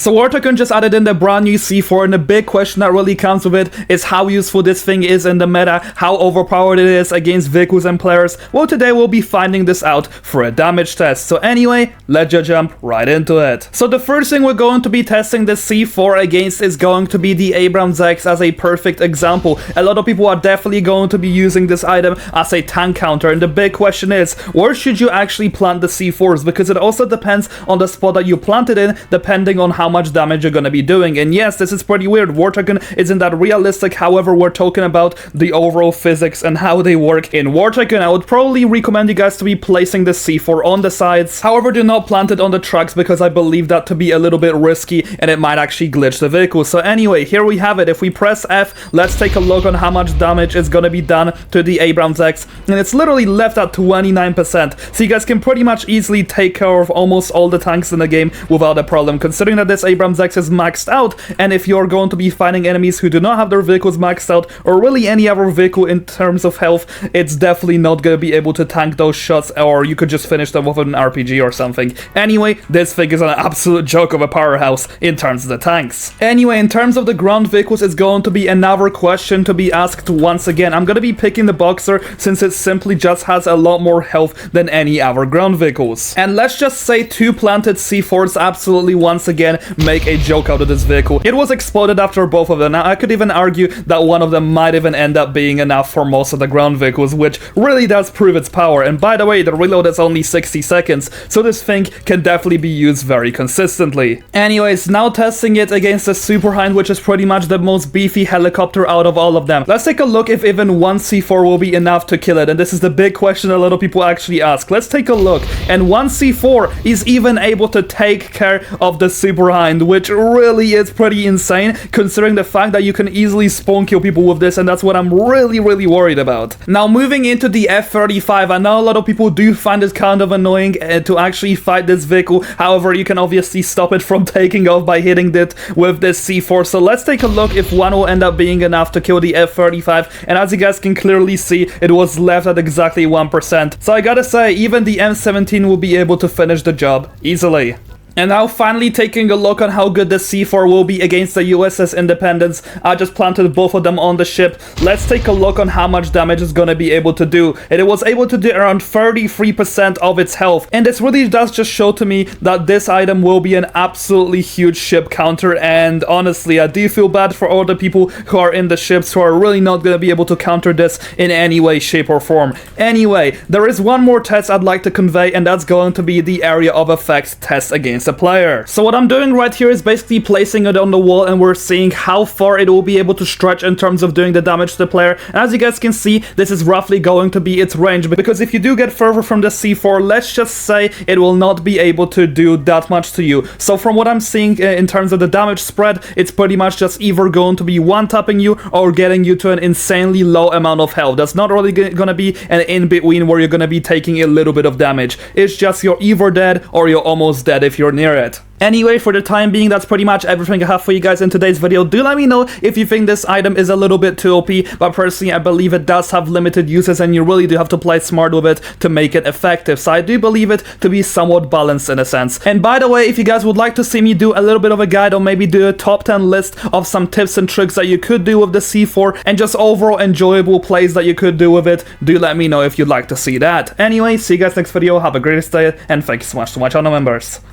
So Tycoon just added in the brand new C4, and the big question that really comes with it is how useful this thing is in the meta, how overpowered it is against vehicles and players. Well, today we'll be finding this out for a damage test. So anyway, let's just jump right into it. So the first thing we're going to be testing this C4 against is going to be the Abrams X as a perfect example. A lot of people are definitely going to be using this item as a tank counter, and the big question is, where should you actually plant the C4s? Because it also depends on the spot that you plant it in, depending on how much damage you're going to be doing. And yes, this is pretty weird. Tycoon isn't that realistic. However, we're talking about the overall physics and how they work in Tycoon. I would probably recommend you guys to be placing the C4 on the sides. However, do not plant it on the trucks because I believe that to be a little bit risky and it might actually glitch the vehicle. So anyway, here we have it. If we press F, let's take a look on how much damage is going to be done to the Abrams X. And it's literally left at 29%. So you guys can pretty much easily take care of almost all the tanks in the game without a problem, considering that this Abrams X is maxed out, and if you're going to be fighting enemies who do not have their vehicles maxed out, or really any other vehicle in terms of health, it's definitely not going to be able to tank those shots, or you could just finish them with an RPG or something. Anyway, this thing is an absolute joke of a powerhouse in terms of the tanks. Anyway, in terms of the ground vehicles, it's going to be another question to be asked once again. I'm going to be picking the Boxer since it simply just has a lot more health than any other ground vehicles. And let's just say two planted C4s absolutely once again make a joke out of this vehicle. It was exploded after both of them. Now, I could even argue that one of them might even end up being enough for most of the ground vehicles, which really does prove its power. And by the way, the reload is only 60 seconds, so this thing can definitely be used very consistently. Anyways, now testing it against the Super Hind, which is pretty much the most beefy helicopter out of all of them. Let's take a look if even one C4 will be enough to kill it, and this is the big question a lot of people actually ask. Let's take a look, and one C4 is even able to take care of the Super Hind, which really is pretty insane, considering the fact that you can easily spawn kill people with this, and that's what I'm really worried about. Now, moving into the F-35, I know a lot of people do find it kind of annoying to actually fight this vehicle. However, you can obviously stop it from taking off by hitting it with this C4. So let's take a look if one will end up being enough to kill the F-35, and as you guys can clearly see, it was left at exactly 1%. So I gotta say, even the M17 will be able to finish the job easily. And now finally taking a look on how good the C4 will be against the USS Independence. I just planted both of them on the ship. Let's take a look on how much damage it's gonna be able to do. And it was able to do around 33% of its health. And this really does just show to me that this item will be an absolutely huge ship counter. And honestly, I do feel bad for all the people who are in the ships who are really not gonna be able to counter this in any way, shape, or form. Anyway, there is one more test I'd like to convey, and that's going to be the area of effects test against a player. So what I'm doing right here is basically placing it on the wall, and we're seeing how far it will be able to stretch in terms of doing the damage to the player. And as you guys can see, this is roughly going to be its range, because if you do get further from the C4, let's just say it will not be able to do that much to you. So from what I'm seeing in terms of the damage spread, it's pretty much just either going to be one-tapping you or getting you to an insanely low amount of health. That's not really gonna be an in-between where you're gonna be taking a little bit of damage. It's just you're either dead or you're almost dead if you're near it. Anyway, for the time being, that's pretty much everything I have for you guys in today's video. Do let me know if you think this item is a little bit too OP, but personally, I believe it does have limited uses, and you really do have to play smart with it to make it effective. So I do believe it to be somewhat balanced in a sense. And by the way, if you guys would like to see me do a little bit of a guide, or maybe do a top 10 list of some tips and tricks that you could do with the C4, and just overall enjoyable plays that you could do with it, do let me know if you'd like to see that. Anyway, see you guys next video, have a great day, and thank you so much to my channel members.